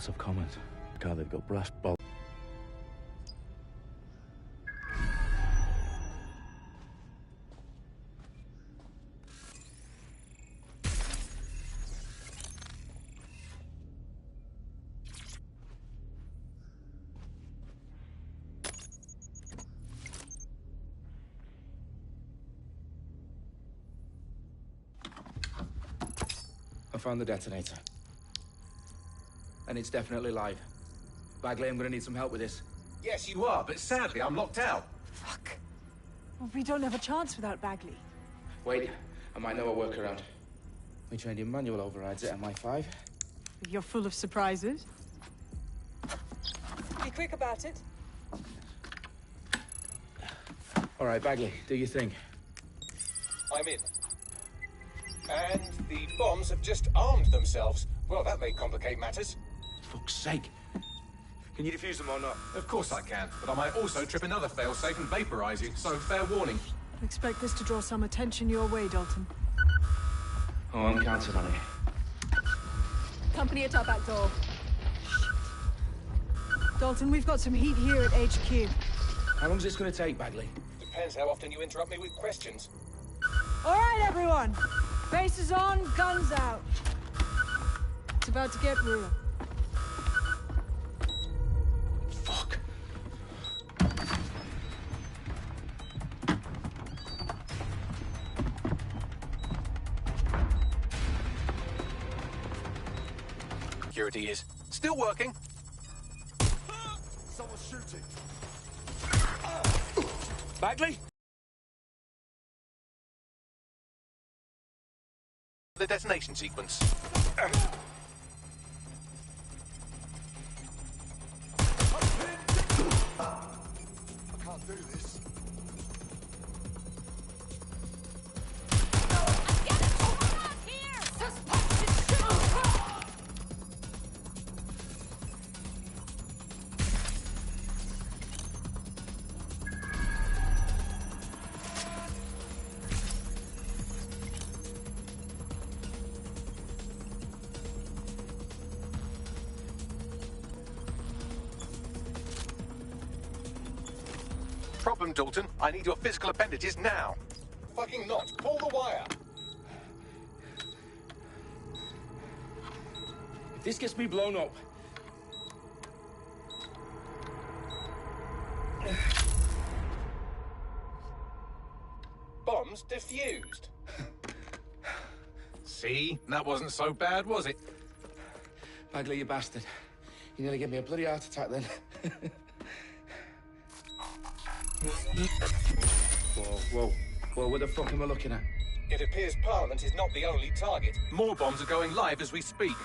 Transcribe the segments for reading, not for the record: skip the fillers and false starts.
House of Commons. God, they've got brass balls. I found the detonator. And it's definitely live. Bagley, I'm gonna need some help with this. Yes, you are, but sadly, I'm locked out. Fuck. Well, we don't have a chance without Bagley. Wait, I might know a workaround. We trained in manual overrides at MI5. You're full of surprises. Be quick about it. All right, Bagley, do your thing. I'm in. And the bombs have just armed themselves. Well, that may complicate matters. Fuck's sake. Can you defuse them or not? Of course I can, but I might also trip another failsafe and vaporize you, so fair warning. Expect this to draw some attention your way, Dalton. Oh, I'm counting on it. Company at our back door. Shit. Dalton, we've got some heat here at HQ. How long is this gonna take, Bagley? Depends how often you interrupt me with questions. All right, everyone. Faces on, guns out. It's about to get real. Fuck. Security is still working. Someone's shooting. Bagley? The detonation sequence. I can't do this. Problem, Dalton. I need your physical appendages now. Fucking not. Pull the wire. If this gets me blown up... Bombs defused. See? That wasn't so bad, was it? Bagley, you bastard. You nearly gave me a bloody heart attack then. Whoa, what the fuck am I looking at? It appears Parliament is not the only target. More bombs are going live as we speak.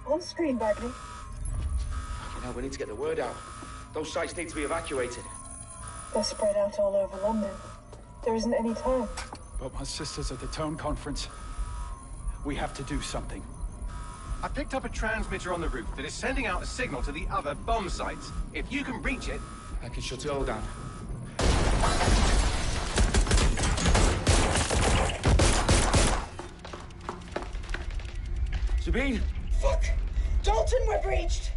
On screen, Bagley. Fucking hell, we need to get the word out. Those sites need to be evacuated. They're spread out all over London. There isn't any time. But my sister's at the Tone Conference. We have to do something. I picked up a transmitter on the roof that is sending out a signal to the other bomb sites. If you can reach it... I can shut it all down. Sabine! Fuck! Dalton, we're breached!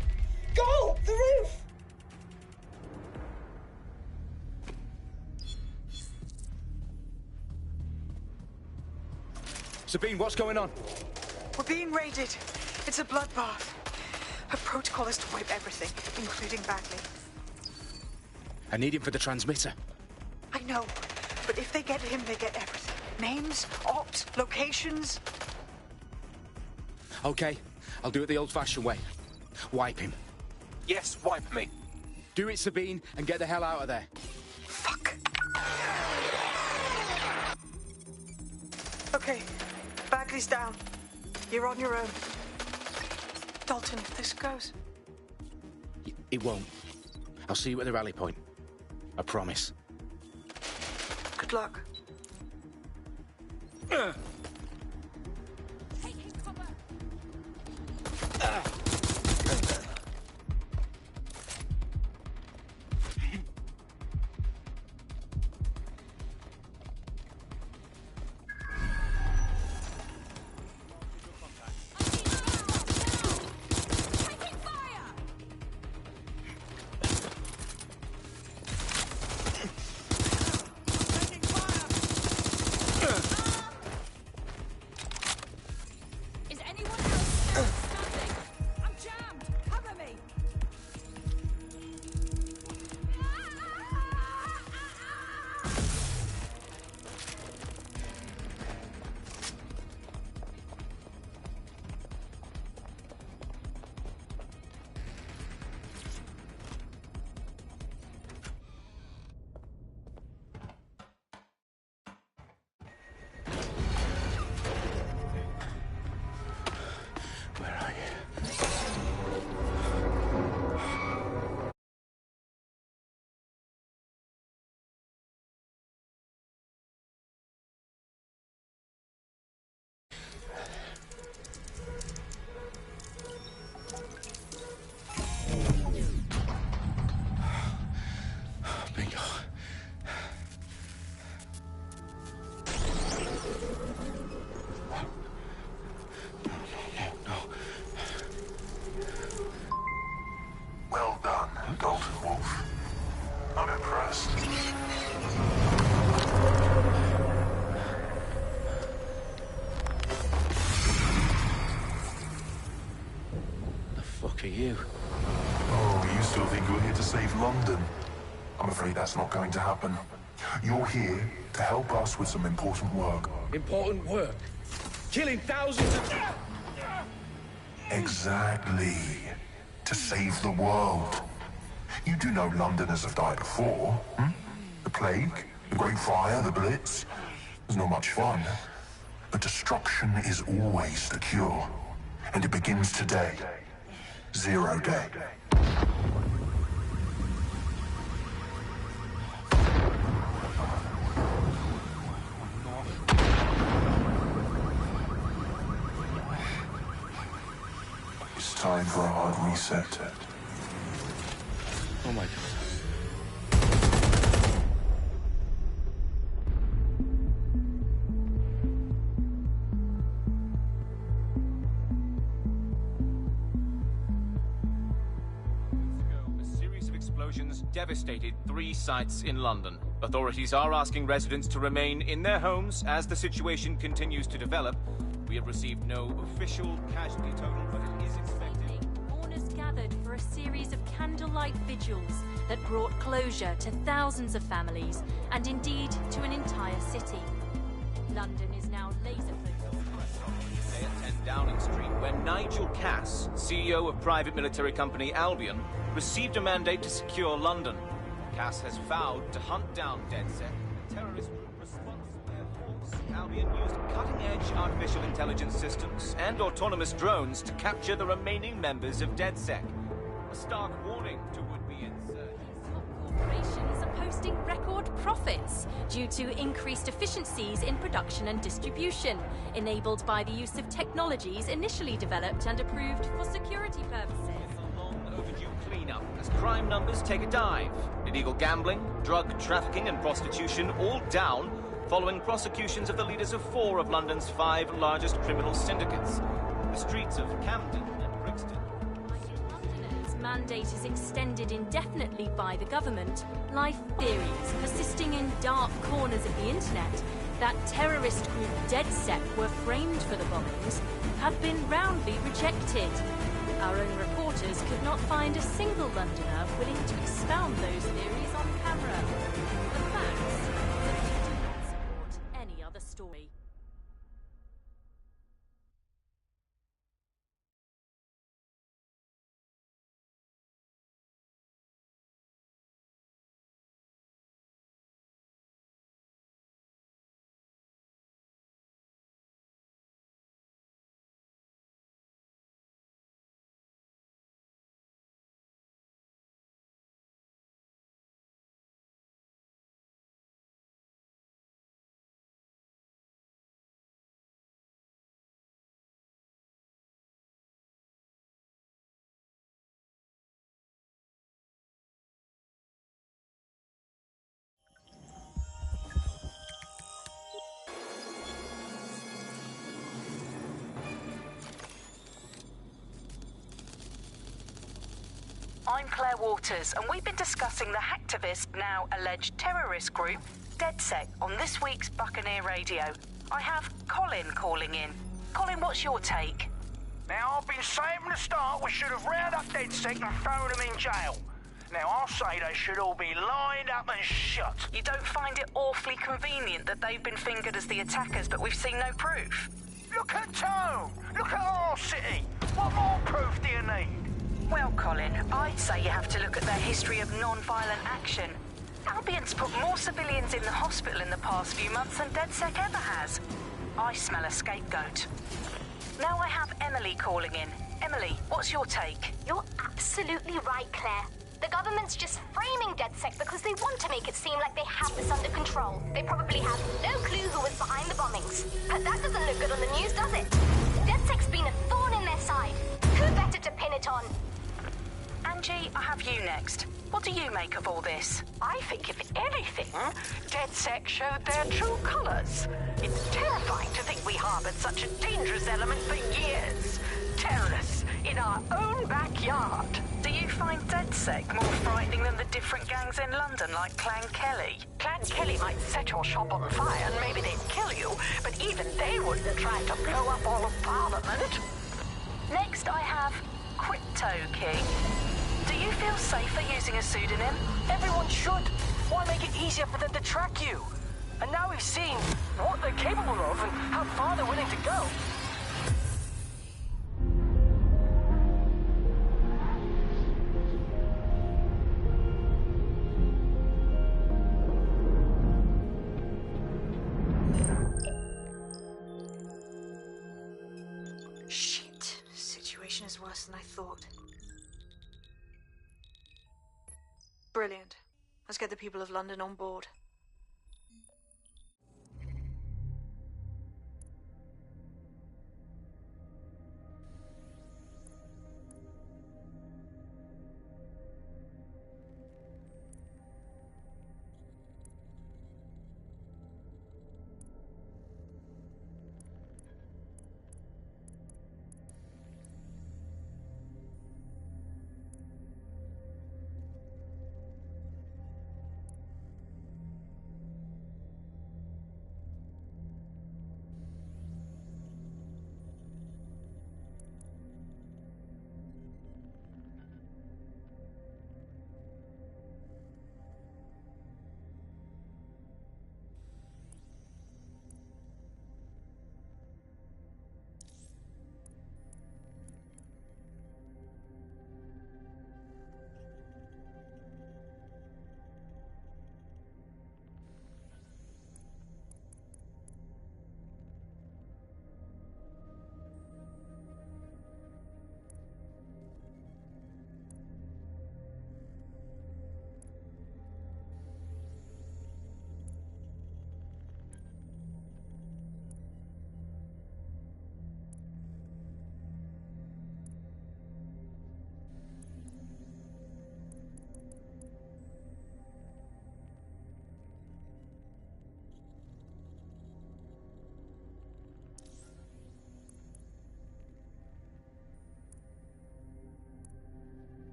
Go! The roof! Sabine, what's going on? We're being raided. It's a bloodbath. Her protocol is to wipe everything, including Bagley. I need him for the transmitter. I know, but if they get him, they get everything. Names, ops, locations. Okay, I'll do it the old-fashioned way. Wipe him. Yes, wipe me. Do it, Sabine, and get the hell out of there. Fuck. Okay, Bagley's down. You're on your own. Dalton, if this goes... It won't. I'll see you at the rally point. I promise. Good luck. I'm afraid that's not going to happen. You're here to help us with some important work. Important work. Killing thousands of... Exactly. To save the world. You do know Londoners have died before, hmm? The Plague, the Great Fire, the Blitz. It's not much fun. But destruction is always the cure. And it begins today. Zero Day. It's time for a hard reset. Oh my God. A series of explosions devastated 3 sites in London. Authorities are asking residents to remain in their homes as the situation continues to develop. We have received no official casualty total, but it is expected. Mourners gathered for a series of candlelight vigils that brought closure to thousands of families and indeed to an entire city. London is now laser-focused. Today at 10 Downing Street, where Nigel Cass, CEO of private military company Albion, received a mandate to secure London. Cass has vowed to hunt down DedSec, a terrorist group responsible for their force. Albion used cutting-edge artificial intelligence systems and autonomous drones to capture the remaining members of DedSec. A stark warning to would-be insurgents. Corporations are posting record profits due to increased efficiencies in production and distribution, enabled by the use of technologies initially developed and approved for security purposes. A long overdue cleanup as crime numbers take a dive. Illegal gambling, drug trafficking and prostitution all down following prosecutions of the leaders of 4 of London's 5 largest criminal syndicates. The streets of Camden and Brixton. Londoners' mandate is extended indefinitely by the government. Life theories persisting in dark corners of the internet that terrorist group DedSec were framed for the bombings have been roundly rejected. Our own reporters could not find a single Londoner willing to expound those theories on camera. The facts simply do not support any other story. I'm Claire Waters, and we've been discussing the hacktivist, now alleged terrorist group, DedSec, on this week's Buccaneer Radio. I have Colin calling in. Colin, what's your take? Now, I've been saying from the start we should have rounded up DedSec and thrown them in jail. Now, I'll say they should all be lined up and shot. You don't find it awfully convenient that they've been fingered as the attackers, but we've seen no proof? Look at Tone! Look at our city! What more proof do you need? Well, Colin, I'd say you have to look at their history of non-violent action. Albion's put more civilians in the hospital in the past few months than DedSec ever has. I smell a scapegoat. Now I have Emily calling in. Emily, what's your take? You're absolutely right, Claire. The government's just framing DedSec because they want to make it seem like they have this under control. They probably have no clue who was behind the bombings. But that doesn't look good on the news, does it? DedSec's been a thorn in their side. Who better to pin it on? Angie, I have you next. What do you make of all this? I think, if anything, DedSec showed their true colors. It's terrifying to think we harbored such a dangerous element for years. Terrorists in our own backyard. Do you find DedSec more frightening than the different gangs in London, like Clan Kelly? Clan Kelly might set your shop on fire and maybe they'd kill you, but even they wouldn't try to blow up all of Parliament. Next, I have Crypto King. Do you feel safer using a pseudonym? Everyone should. easier for them to track you. And now we've seen what they're capable of and how far they're willing to go. Shit. Situation is worse than I thought. Brilliant. Let's get the people of London on board.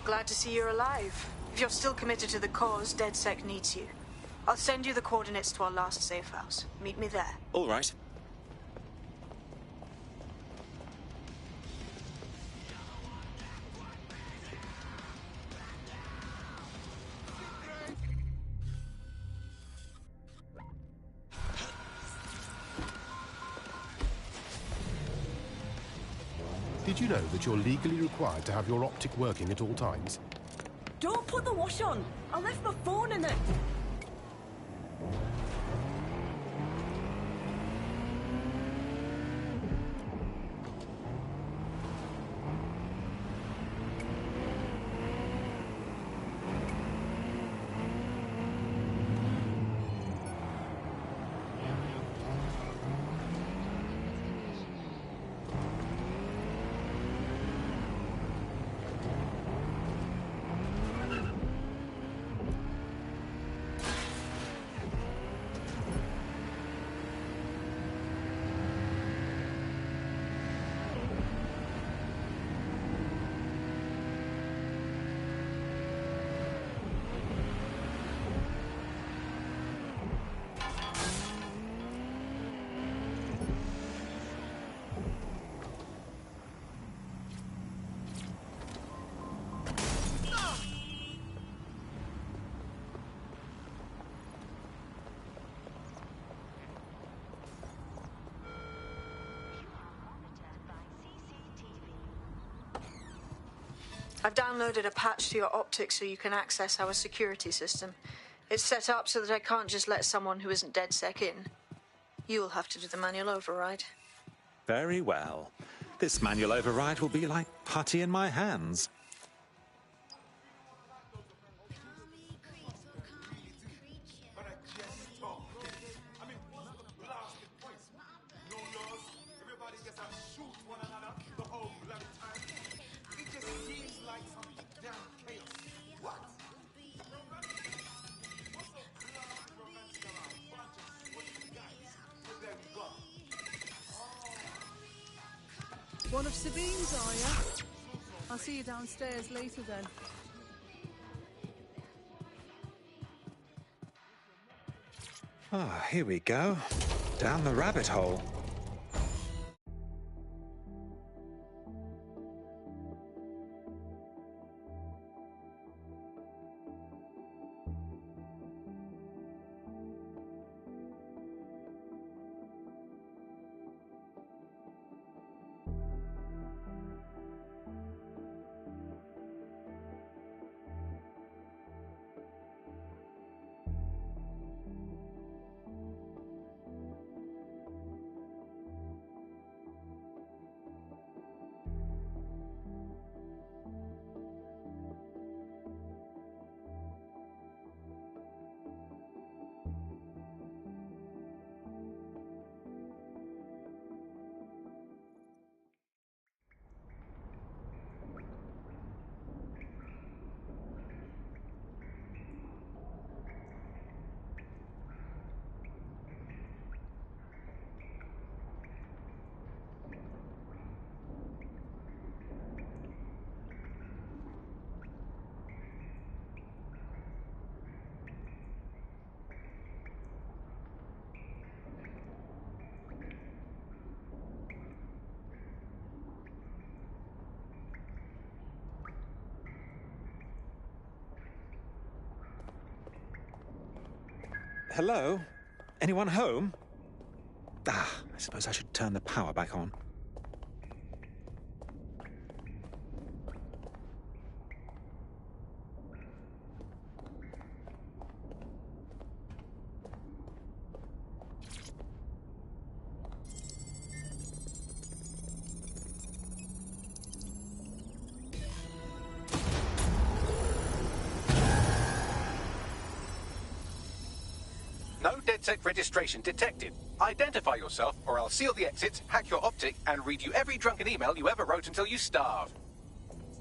Glad to see you're alive. If you're still committed to the cause, DedSec needs you. I'll send you the coordinates to our last safe house. Meet me there. All right. Did you know that you're legally required to have your optic working at all times? Don't put the wash on! I left my phone in it! I've downloaded a patch to your optics so you can access our security system. It's set up so that I can't just let someone who isn't DedSec in. You'll have to do the manual override. Very well. This manual override will be like putty in my hands. One of Sabine's, are you? I'll see you downstairs later then. Ah, here we go. Down the rabbit hole. Hello? Anyone home? Ah, I suppose I should turn the power back on. No DedSec registration detected. Identify yourself, or I'll seal the exits, hack your optic, and read you every drunken email you ever wrote until you starve.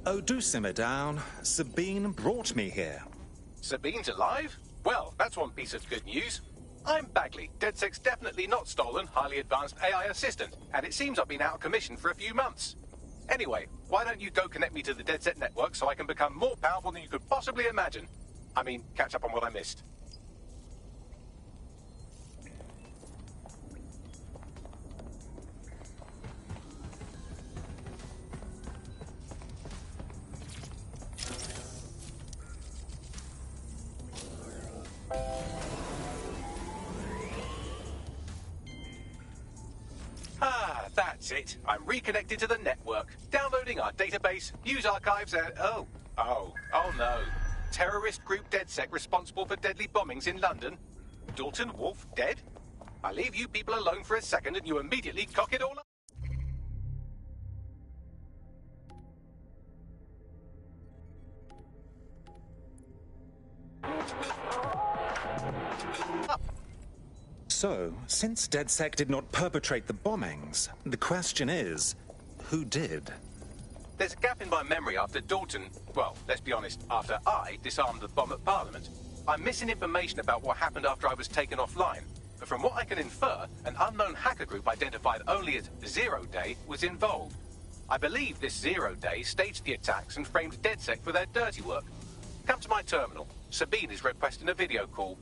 Oh, do simmer down. Sabine brought me here. Sabine's alive? Well, that's one piece of good news. I'm Bagley, DedSec's definitely not stolen, highly advanced AI assistant, and it seems I've been out of commission for a few months. Anyway, why don't you go connect me to the DedSec network so I can become more powerful than you could possibly imagine? I mean, catch up on what I missed. Ah, that's it. I'm reconnected to the network, downloading our database, news archives, and oh no. Terrorist group DedSec responsible for deadly bombings in London. Dalton Wolf dead? I leave you people alone for a second and you immediately cock it all up. So, since DedSec did not perpetrate the bombings, the question is, who did? There's a gap in my memory after Dalton, well, let's be honest, after I disarmed the bomb at Parliament. I'm missing information about what happened after I was taken offline. But from what I can infer, an unknown hacker group identified only as Zero Day was involved. I believe this Zero Day staged the attacks and framed DedSec for their dirty work. Come to my terminal. Sabine is requesting a video call.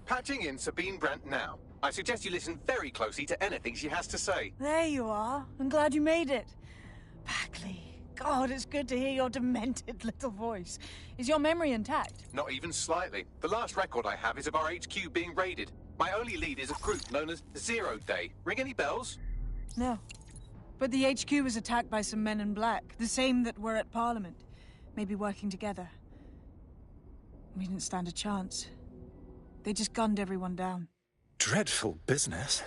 Patching in Sabine Brandt now. I suggest you listen very closely to anything she has to say. There you are. I'm glad you made it. Bagley, God, it's good to hear your demented little voice. Is your memory intact? Not even slightly. The last record I have is of our HQ being raided. My only lead is a group known as Zero Day. Ring any bells? No. But the HQ was attacked by some men in black, the same that were at Parliament. Maybe working together. We didn't stand a chance. They just gunned everyone down. Dreadful business.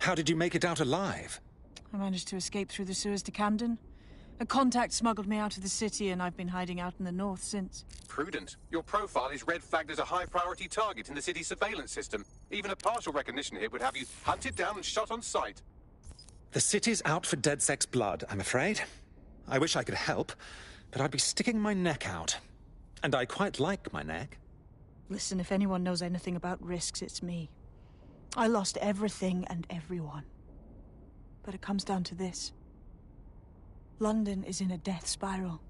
How did you make it out alive? I managed to escape through the sewers to Camden. A contact smuggled me out of the city, and I've been hiding out in the north since. Prudent. Your profile is red flagged as a high-priority target in the city's surveillance system. Even a partial recognition hit would have you hunted down and shot on sight. The city's out for DedSec's blood, I'm afraid. I wish I could help, but I'd be sticking my neck out. And I quite like my neck. Listen, if anyone knows anything about risks, it's me. I lost everything and everyone. But it comes down to this. London is in a death spiral.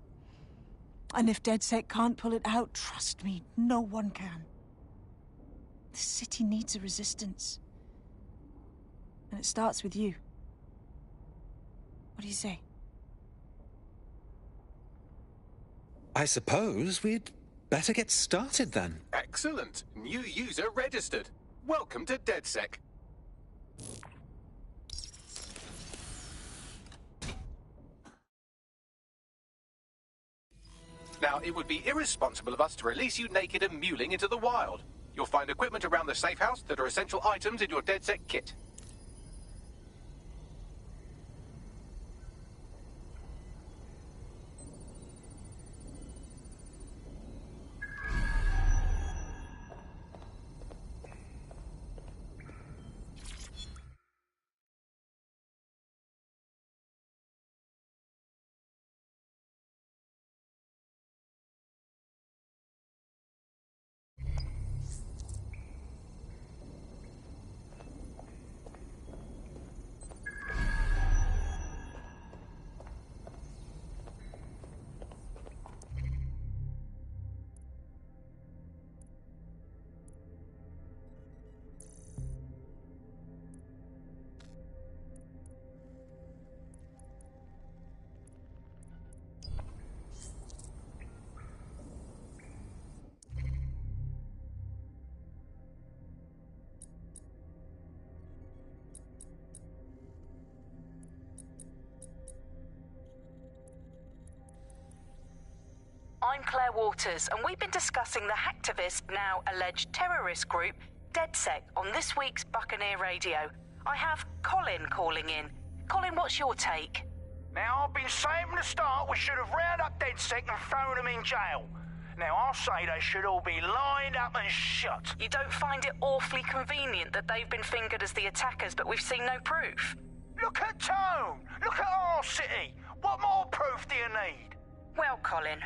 And if DedSec can't pull it out, trust me, no one can. The city needs a resistance. And it starts with you. What do you say? I suppose we'd better get started then. Excellent. New user registered. Welcome to DedSec. Now, it would be irresponsible of us to release you naked and mewling into the wild. You'll find equipment around the safe house that are essential items in your DedSec kit. I'm Claire Waters, and we've been discussing the hacktivist, now alleged terrorist group, DedSec, on this week's Buccaneer Radio. I have Colin calling in. Colin, what's your take? Now, I've been saying from the start we should have rounded up DedSec and thrown them in jail. Now, I'll say they should all be lined up and shot. You don't find it awfully convenient that they've been fingered as the attackers, but we've seen no proof? Look at Tone! Look at our city! What more proof do you need? Well, Colin,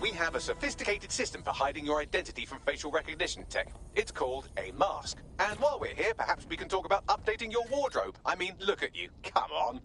We have a sophisticated system for hiding your identity from facial recognition tech. It's called a mask. And while we're here, perhaps we can talk about updating your wardrobe. I mean, look at you. Come on.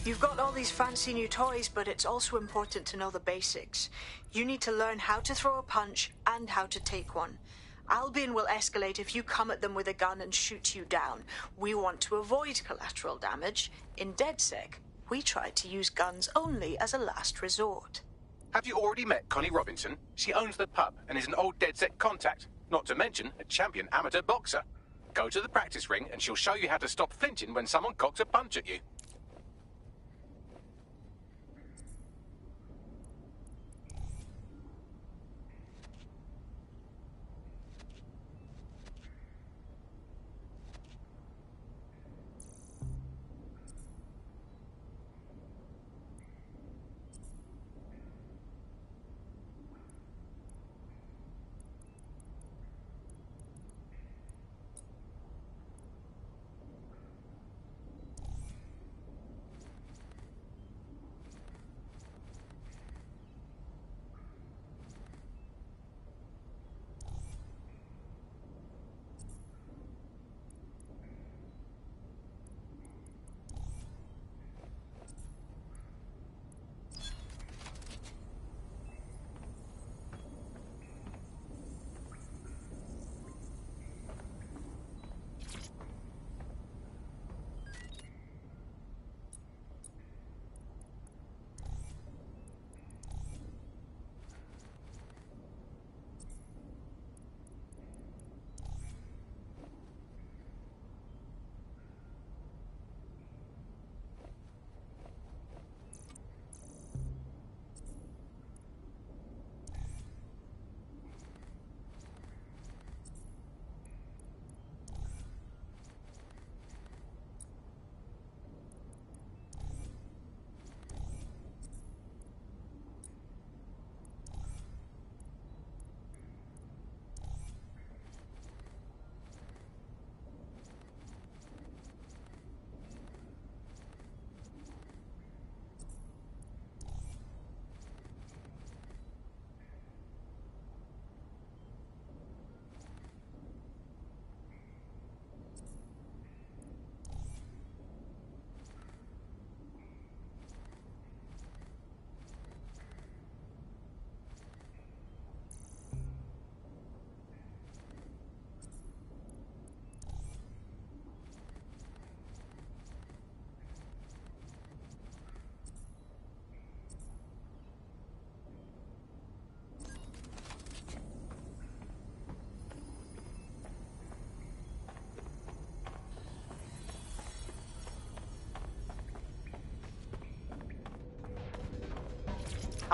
You've got all these fancy new toys, but it's also important to know the basics. You need to learn how to throw a punch and how to take one. Albion will escalate if you come at them with a gun and shoot you down. We want to avoid collateral damage. In DedSec, we try to use guns only as a last resort. Have you already met Connie Robinson? She owns the pub and is an old DedSec contact, not to mention a champion amateur boxer. Go to the practice ring and she'll show you how to stop flinching when someone cocks a punch at you.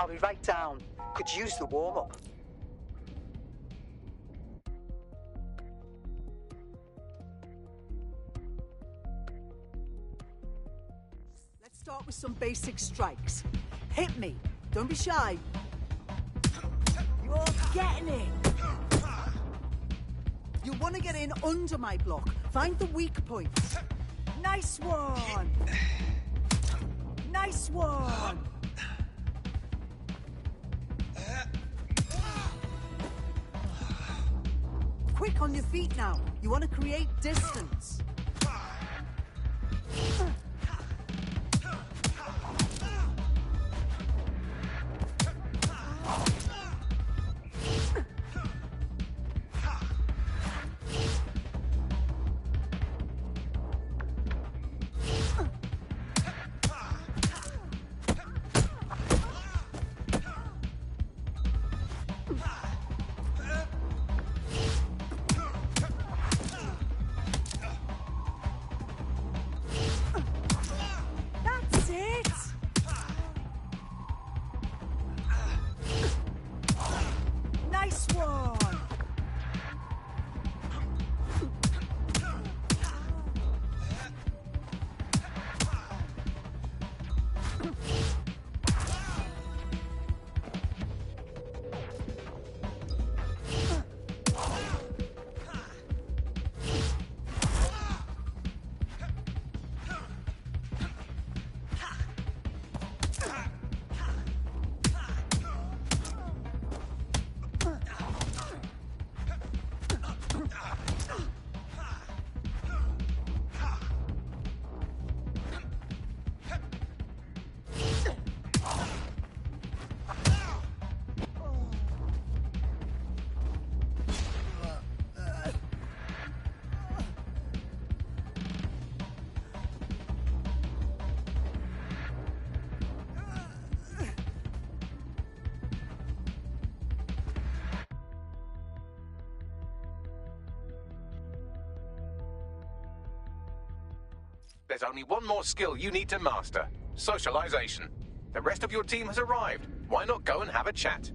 I'll be right down. Could use the warm-up. Let's start with some basic strikes. Hit me. Don't be shy. You're getting it. You want to get in under my block. Find the weak points. Nice one. Nice one. Quick on your feet now. You want to create distance. There's only one more skill you need to master. Socialization. The rest of your team has arrived. Why not go and have a chat?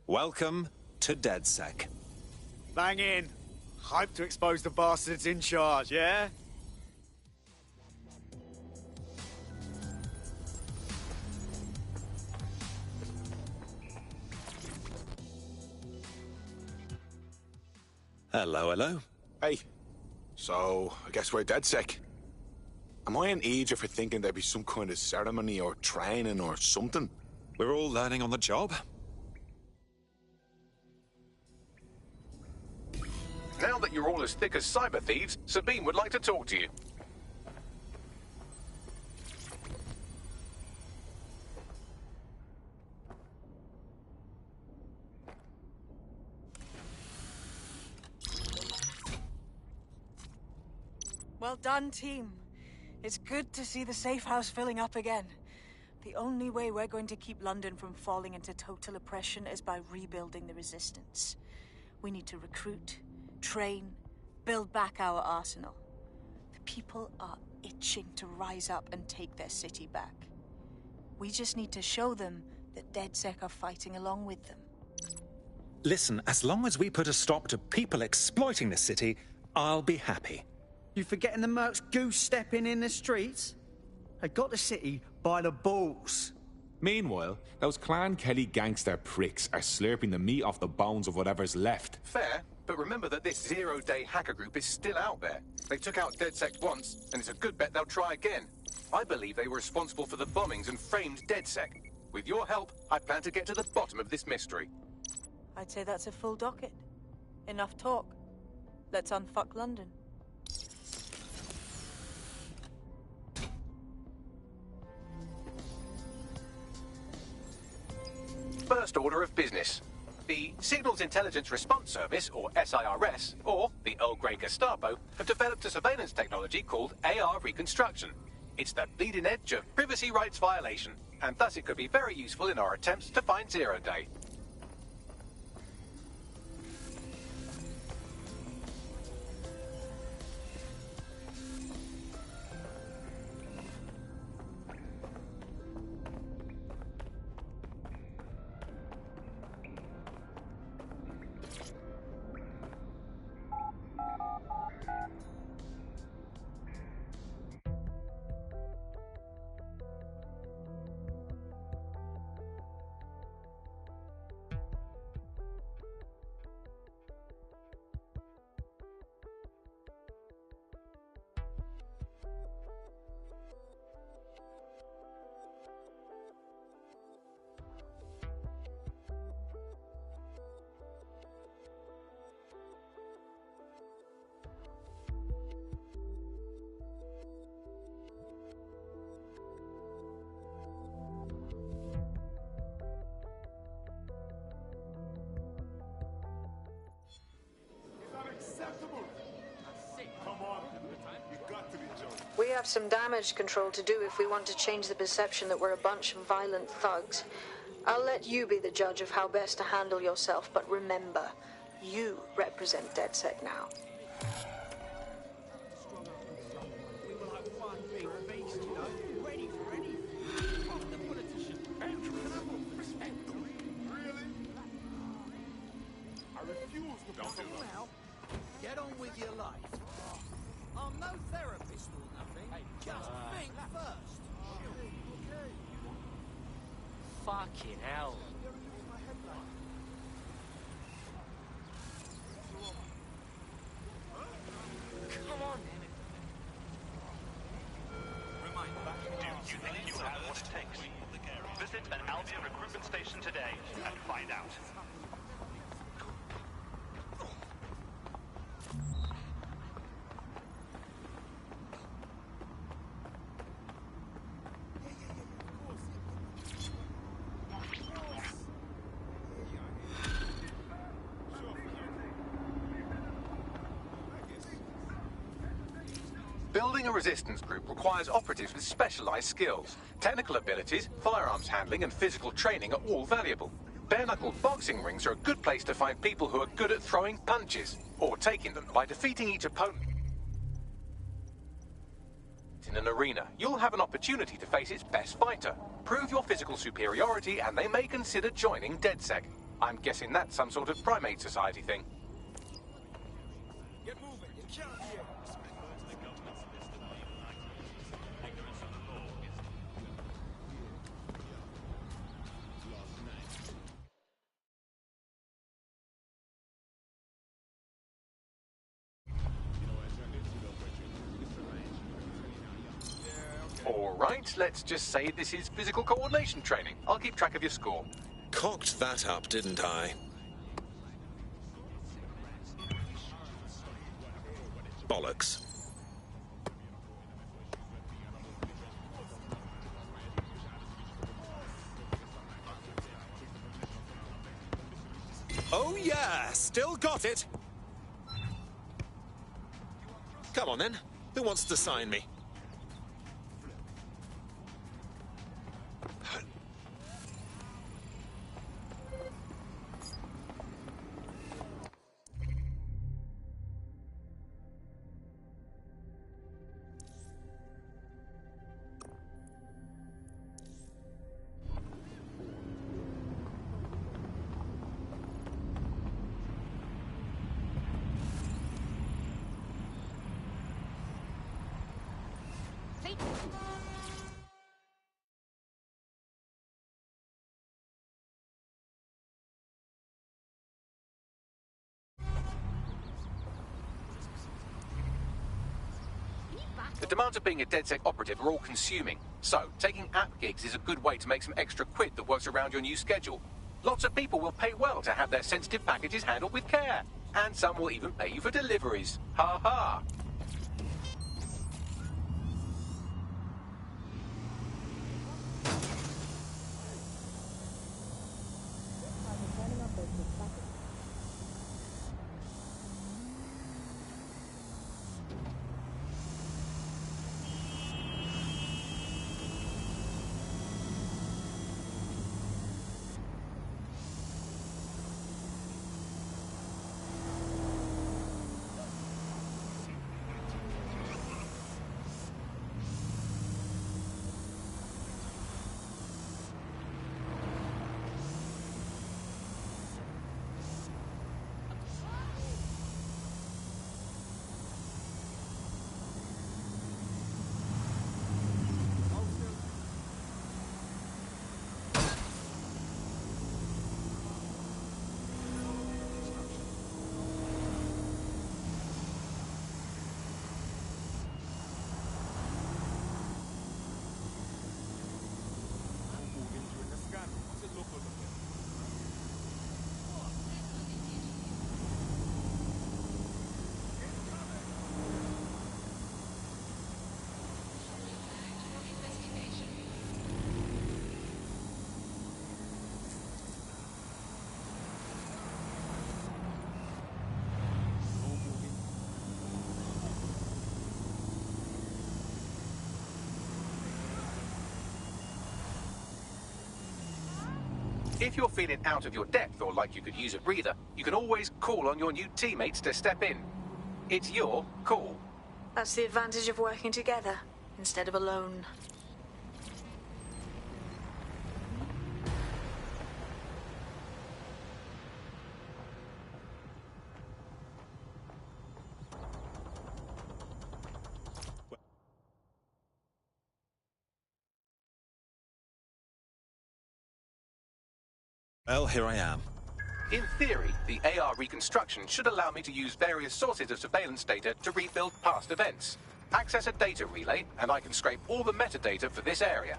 Welcome to DedSec. Bang in. Hype to expose the bastards in charge, yeah? Hello, hello. Hey. So, I guess we're DedSec. Am I an idiot for thinking there'd be some kind of ceremony or training or something? We're all learning on the job. Now that you're all as thick as cyber thieves, Sabine would like to talk to you. Well done, team. It's good to see the safe house filling up again. The only way we're going to keep London from falling into total oppression is by rebuilding the resistance. We need to recruit, train, build back our arsenal. The people are itching to rise up and take their city back. We just need to show them that DedSec are fighting along with them. Listen, as long as we put a stop to people exploiting the city, I'll be happy. You forgetting the mercs goose stepping in the streets? They got the city by the balls. Meanwhile, those Clan Kelly gangster pricks are slurping the meat off the bones of whatever's left. Fair, but remember that this zero-day hacker group is still out there. They took out DedSec once, and it's a good bet they'll try again. I believe they were responsible for the bombings and framed DedSec. With your help, I plan to get to the bottom of this mystery. I'd say that's a full docket. Enough talk. Let's unfuck London. First order of business. The Signals Intelligence Response Service, or SIRS, or the Earl Grey Gestapo, have developed a surveillance technology called AR Reconstruction. It's the bleeding edge of privacy rights violation, and thus it could be very useful in our attempts to find Zero Day. We have some damage control to do if we want to change the perception that we're a bunch of violent thugs. I'll let you be the judge of how best to handle yourself, but remember, you represent DedSec now. Get on with your life. I'm no therapist or nothing. Just think first. Fucking hell. Come on. what it takes. Visit an Albion recruitment station today and find out. Building a resistance group requires operatives with specialized skills. Technical abilities, firearms handling, and physical training are all valuable. Bare-knuckle boxing rings are a good place to find people who are good at throwing punches, or taking them by defeating each opponent. In an arena, you'll have an opportunity to face its best fighter. Prove your physical superiority, and they may consider joining DedSec. I'm guessing that's some sort of primate society thing. Get moving. You can't hear. All right, let's just say this is physical coordination training. I'll keep track of your score. Cocked that up, didn't I? Bollocks. Oh yeah, still got it. Come on then, who wants to sign me? The demands of being a DedSec operative are all-consuming, so taking app gigs is a good way to make some extra quid that works around your new schedule. Lots of people will pay well to have their sensitive packages handled with care, and some will even pay you for deliveries. Ha ha! If you're feeling out of your depth or like you could use a breather, you can always call on your new teammates to step in. It's your call. That's the advantage of working together, instead of alone. Well, here I am. In theory, the AR reconstruction should allow me to use various sources of surveillance data to rebuild past events. Access a data relay, and I can scrape all the metadata for this area.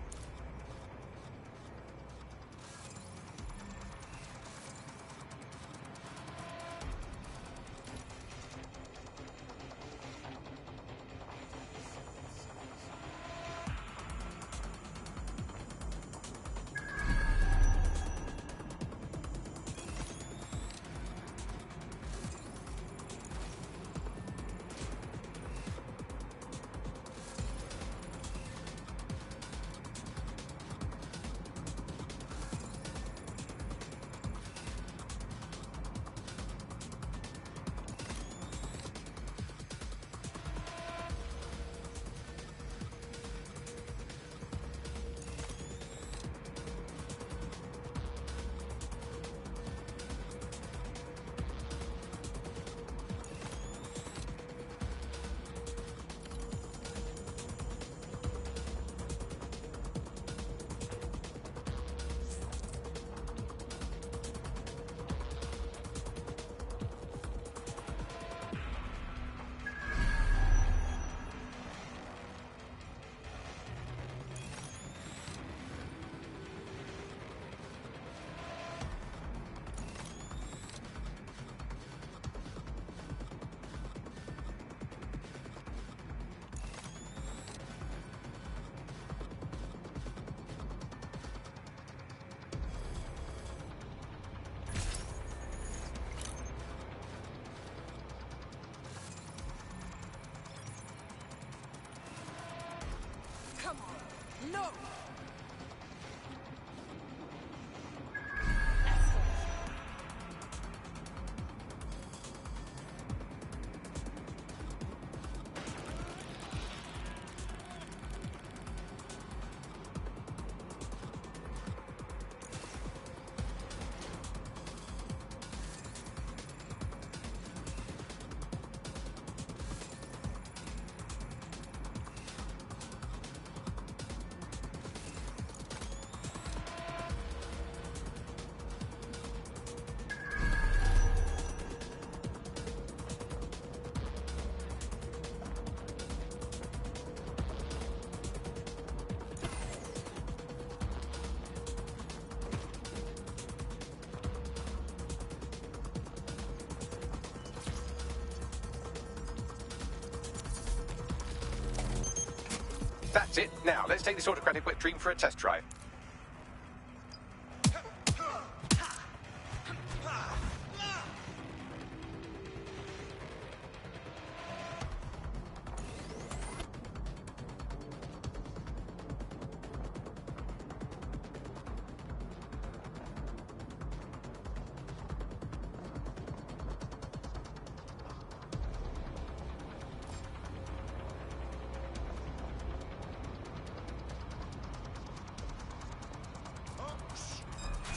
low! That's it. Now, let's take this autocratic wet dream for a test drive.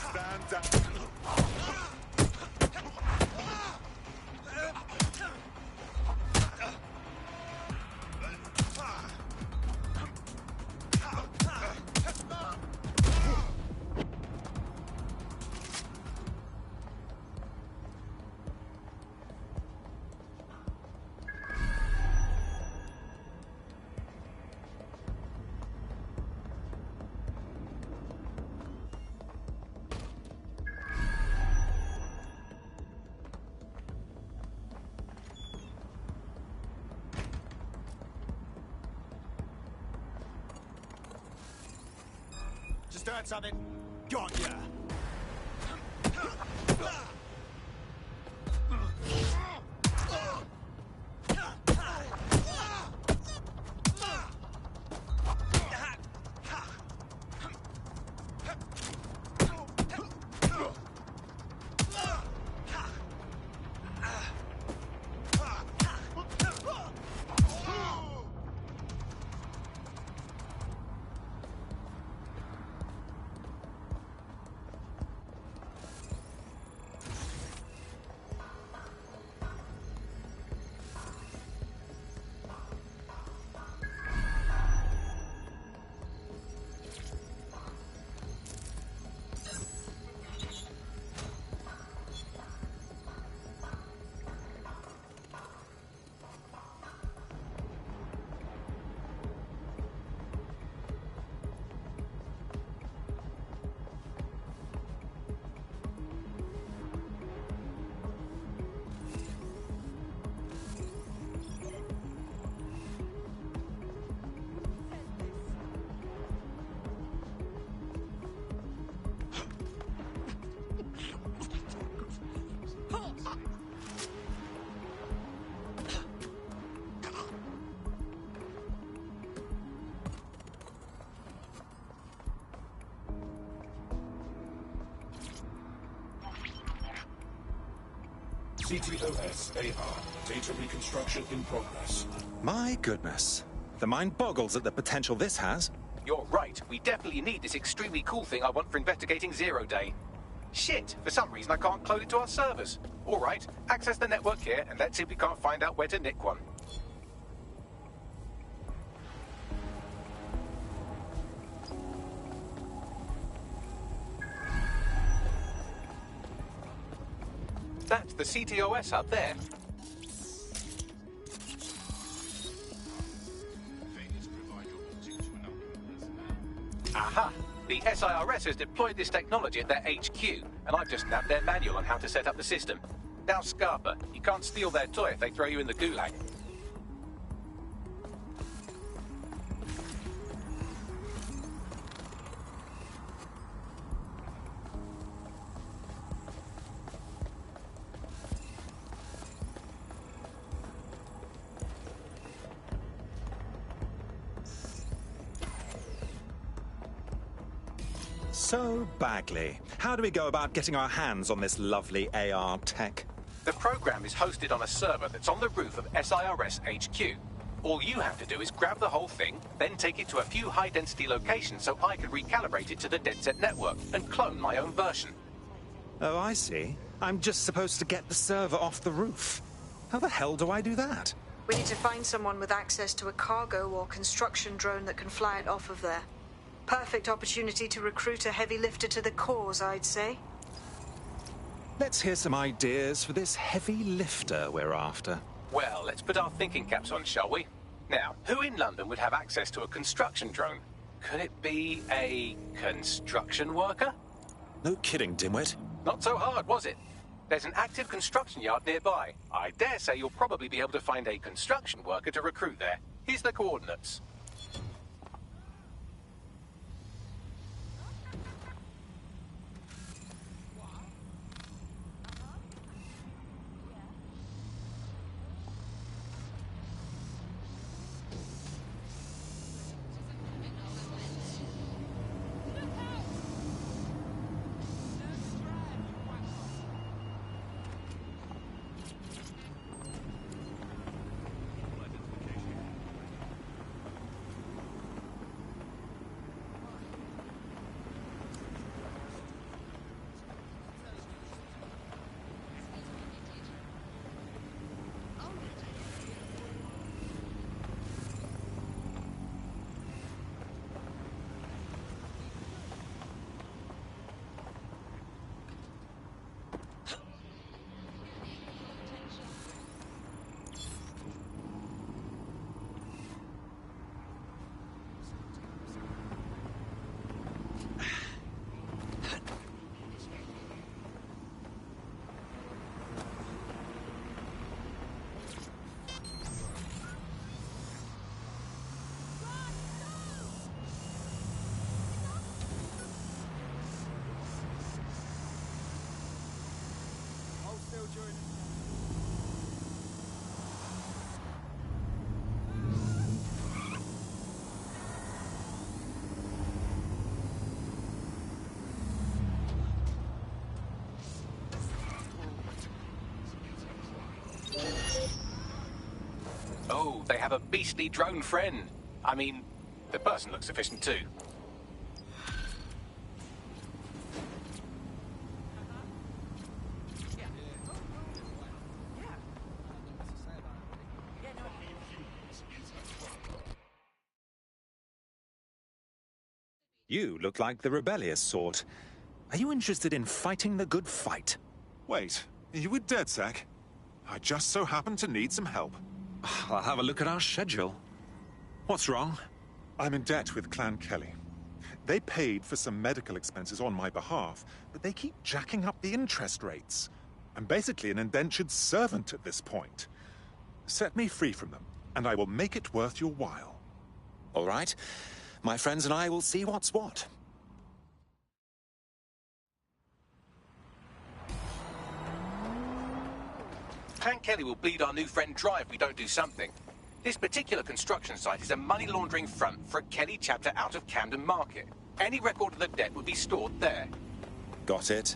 Stand down. Just heard something. Got ya. CTOS-AR. Data reconstruction in progress. My goodness. The mind boggles at the potential this has. You're right. We definitely need this extremely cool thing I want for investigating Zero Day. Shit, for some reason I can't clone it to our servers. All right, access the network here, and let's see if we can't find out where to nick one. That's the CTOS up there. Aha! The SIRS has deployed this technology at their HQ, and I've just nabbed their manual on how to set up the system. Now, Scarpa, you can't steal their toy if they throw you in the gulag. So, Bagley, how do we go about getting our hands on this lovely AR tech? The program is hosted on a server that's on the roof of SIRS HQ. All you have to do is grab the whole thing, then take it to a few high-density locations so I can recalibrate it to the DedSec network and clone my own version. Oh, I see. I'm just supposed to get the server off the roof. How the hell do I do that? We need to find someone with access to a cargo or construction drone that can fly it off of there. Perfect opportunity to recruit a heavy lifter to the cause, I'd say. Let's hear some ideas for this heavy lifter we're after. Well, let's put our thinking caps on, shall we? Now, who in London would have access to a construction drone? Could it be a construction worker? No kidding, dimwit. Not so hard, was it? There's an active construction yard nearby. I dare say you'll probably be able to find a construction worker to recruit there. Here's the coordinates. Oh, they have a beastly drone friend. I mean, the person looks efficient too. You look like the rebellious sort. Are you interested in fighting the good fight? Wait, are you with DedSec? I just so happen to need some help. I'll have a look at our schedule. What's wrong? I'm in debt with Clan Kelly. They paid for some medical expenses on my behalf, but they keep jacking up the interest rates. I'm basically an indentured servant at this point. Set me free from them, and I will make it worth your while. All right. My friends and I will see what's what. Clan Kelly will bleed our new friend dry if we don't do something. This particular construction site is a money laundering front for a Kelly chapter out of Camden Market. Any record of the debt would be stored there. Got it.